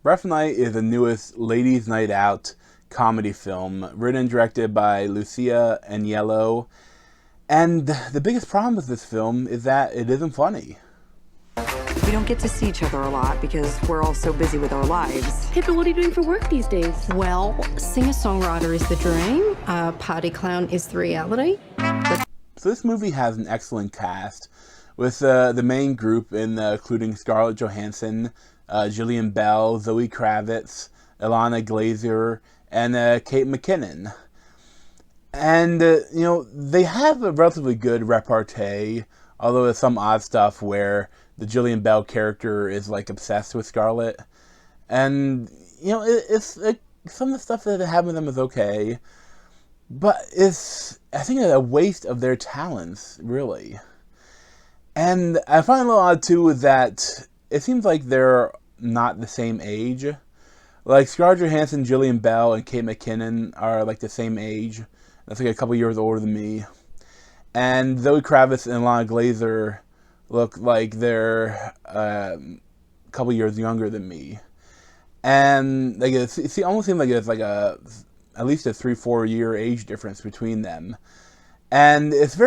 Rough Night is the newest ladies' night out comedy film, written and directed by Lucia Aniello. And the biggest problem with this film is that it isn't funny. We don't get to see each other a lot because we're all so busy with our lives. Hey, but what are you doing for work these days? Well, singer-songwriter is the dream, party clown is the reality. So this movie has an excellent cast, with the main group including Scarlett Johansson, Jillian Bell, Zoe Kravitz, Ilana Glazer, and Kate McKinnon. And, they have a relatively good repartee, although there's some odd stuff where the Jillian Bell character is, obsessed with Scarlett. And, some of the stuff that they have with them is okay, but it's, I think, a waste of their talents, really. And I find a little odd, too, that it seems like they're not the same age. Scarlett Johansson, Jillian Bell, and Kate McKinnon are, the same age. That's, a couple years older than me. And Zoe Kravitz and Ilana Glazer look like they're a couple years younger than me. And, it almost seems like it's, at least a 3-4 year age difference between them. And it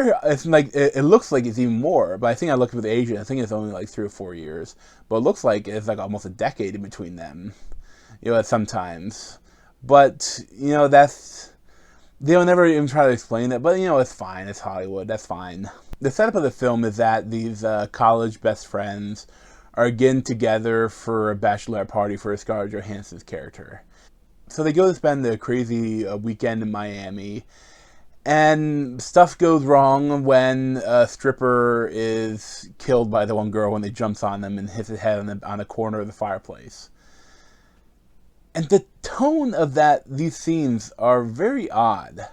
looks like it's even more, but I think I looked with Asia, I think it's only 3 or 4 years. But it looks like it's almost a decade in between them, at sometimes. But, they'll never even try to explain it, but, it's fine, it's Hollywood, that's fine. The setup of the film is that these college best friends are getting together for a bachelorette party for Scarlett Johansson's character. So they go to spend a crazy weekend in Miami, and stuff goes wrong when a stripper is killed by the one girl when they jumps on them and hits his head on the corner of the fireplace. And the tone of these scenes are very odd.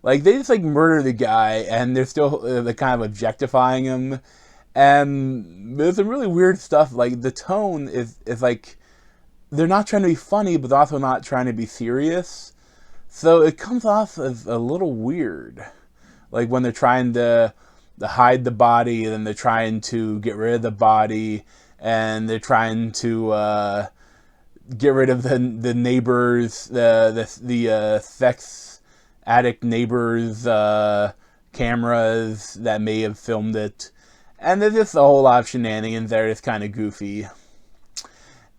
They just murder the guy and they're still kind of objectifying him. And there's some really weird stuff. The tone is they're not trying to be funny, but they're also not trying to be serious. So it comes off as a little weird. When they're trying to hide the body, and then they're trying to get rid of the body, and they're trying to get rid of the neighbors, the sex addict neighbors' cameras that may have filmed it. And there's just a whole lot of shenanigans there. It's kind of goofy.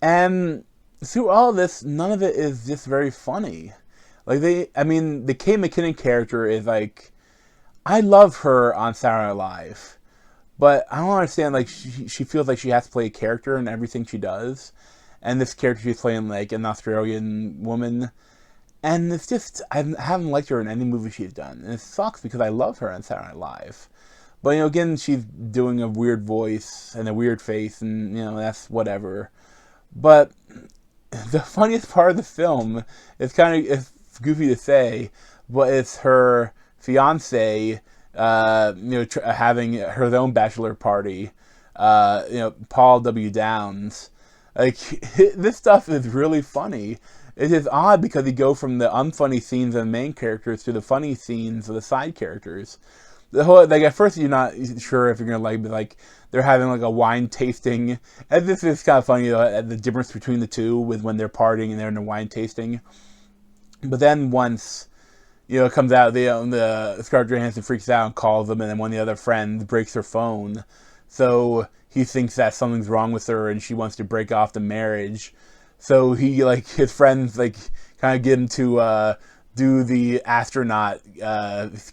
And through all this, none of it is just very funny. The Kate McKinnon character is I love her on Saturday Night Live, but I don't understand, she feels like she has to play a character in everything she does, and this character she's playing, an Australian woman, and it's just, I haven't liked her in any movie she's done, and it sucks because I love her on Saturday Night Live. But, again, she's doing a weird voice and a weird face, and, that's whatever. But the funniest part of the film is it's goofy to say, but it's her fiance, having her own bachelor party, Paul W. Downs. This stuff is really funny. It is odd because you go from the unfunny scenes of the main characters to the funny scenes of the side characters. The whole, at first you're not sure if you're gonna but they're having a wine tasting, and this is kind of funny the difference between the two with when they're partying and they're in a wine tasting. But then once it comes out, the Scarlett Johansson freaks out and calls them, and then one of the other friends breaks her phone, so he thinks that something's wrong with her and she wants to break off the marriage. So he his friends kind of get him to do the astronaut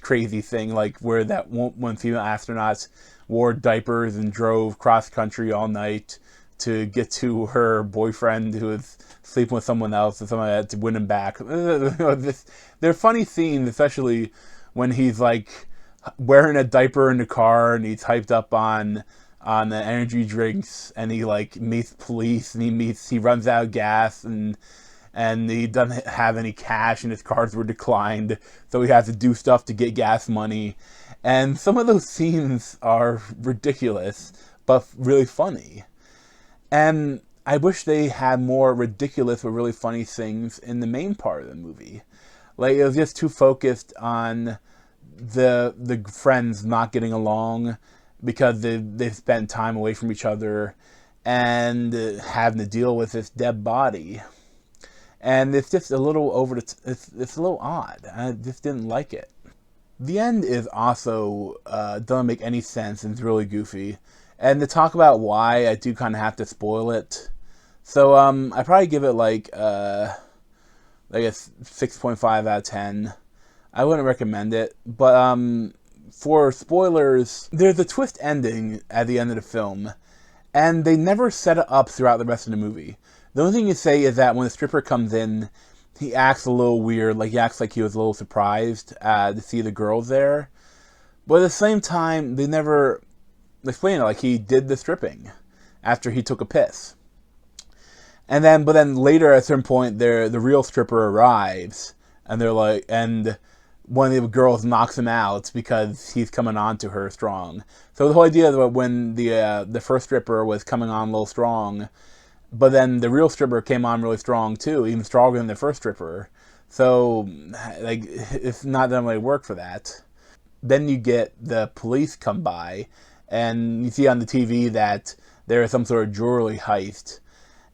crazy thing, where that one female astronaut wore diapers and drove cross country all night to get to her boyfriend who was sleeping with someone else, and someone had to win him back. They're funny scenes, especially when he's wearing a diaper in the car and he's hyped up on the energy drinks, and he meets police, and he runs out of gas, and he doesn't have any cash, and his cards were declined, so he has to do stuff to get gas money. And some of those scenes are ridiculous, but really funny. And I wish they had more ridiculous but really funny things in the main part of the movie. It was just too focused on the friends not getting along because they spent time away from each other, and having to deal with this dead body. And it's just a little it's a little odd. I just didn't like it. The end is also doesn't make any sense and it's really goofy. And to talk about why, I do kind of have to spoil it. So I probably give it like a 6.5 out of 10. I wouldn't recommend it, but for spoilers, there's a twist ending at the end of the film, and they never set it up throughout the rest of the movie. The only thing you say is that when the stripper comes in, he acts a little weird, like he acts like he was a little surprised to see the girls there. But at the same time, they never explain it, like he did the stripping after he took a piss. But then later at a certain point, the real stripper arrives, and they're like, and one of the girls knocks him out because he's coming on to her strong. So the whole idea of when the first stripper was coming on a little strong, but then the real stripper came on really strong too, even stronger than the first stripper. So like it's not done really work for that. Then you get the police come by, and you see on the TV that there is some sort of jewelry heist,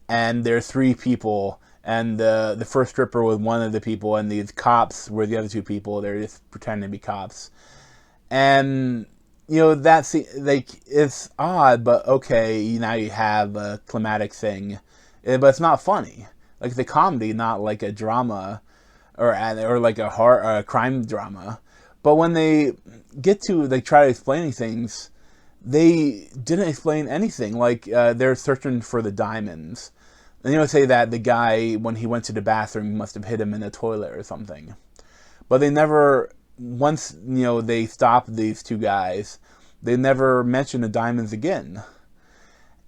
and there's 3 people. And the first stripper was one of the people, and these cops were the other 2 people. They're just pretending to be cops. And, that's, like, it's odd, but okay, now you have a climatic thing. But it's not funny. Like, it's a comedy, not like a drama, or like a crime drama. But when they get to, like, try to explain things, they didn't explain anything. Like, they're searching for the diamonds. And say that the guy, when he went to the bathroom, must have hit him in the toilet or something. But they never, once, they stopped these 2 guys, they never mentioned the diamonds again.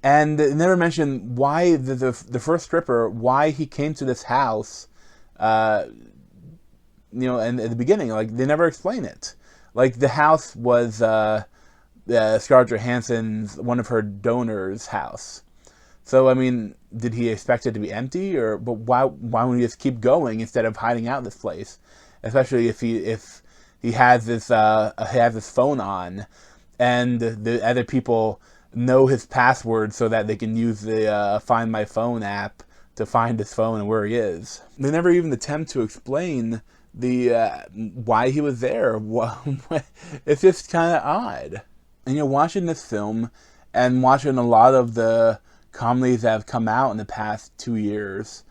And they never mentioned why the first stripper, why he came to this house, and at the beginning, like, they never explain it. Like, the house was Scarlett Johansson's, one of her donors' house. So, I mean, did he expect it to be empty, but why wouldn't he just keep going instead of hiding out this place? Especially if he has this phone on, and the other people know his password so that they can use the Find My Phone app to find his phone and where he is. They never even attempt to explain why he was there. It's just kind of odd. And watching this film and watching a lot of the comedies that have come out in the past 2 years,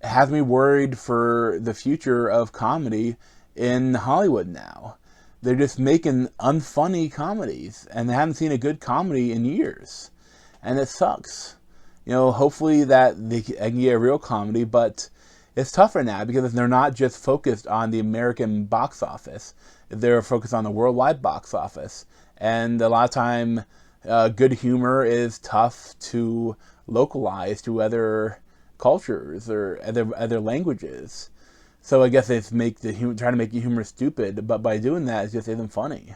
it has me worried for the future of comedy in Hollywood now. They're just making unfunny comedies, and they haven't seen a good comedy in years. And it sucks. Hopefully that they can get a real comedy, but it's tougher now because they're not just focused on the American box office. They're focused on the worldwide box office. And a lot of time, good humor is tough to localize to other cultures or other languages. So I guess it's try to make the humor stupid, but by doing that, it just isn't funny.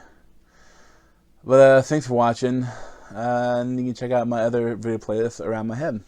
But thanks for watching, and you can check out my other video playlists around my head.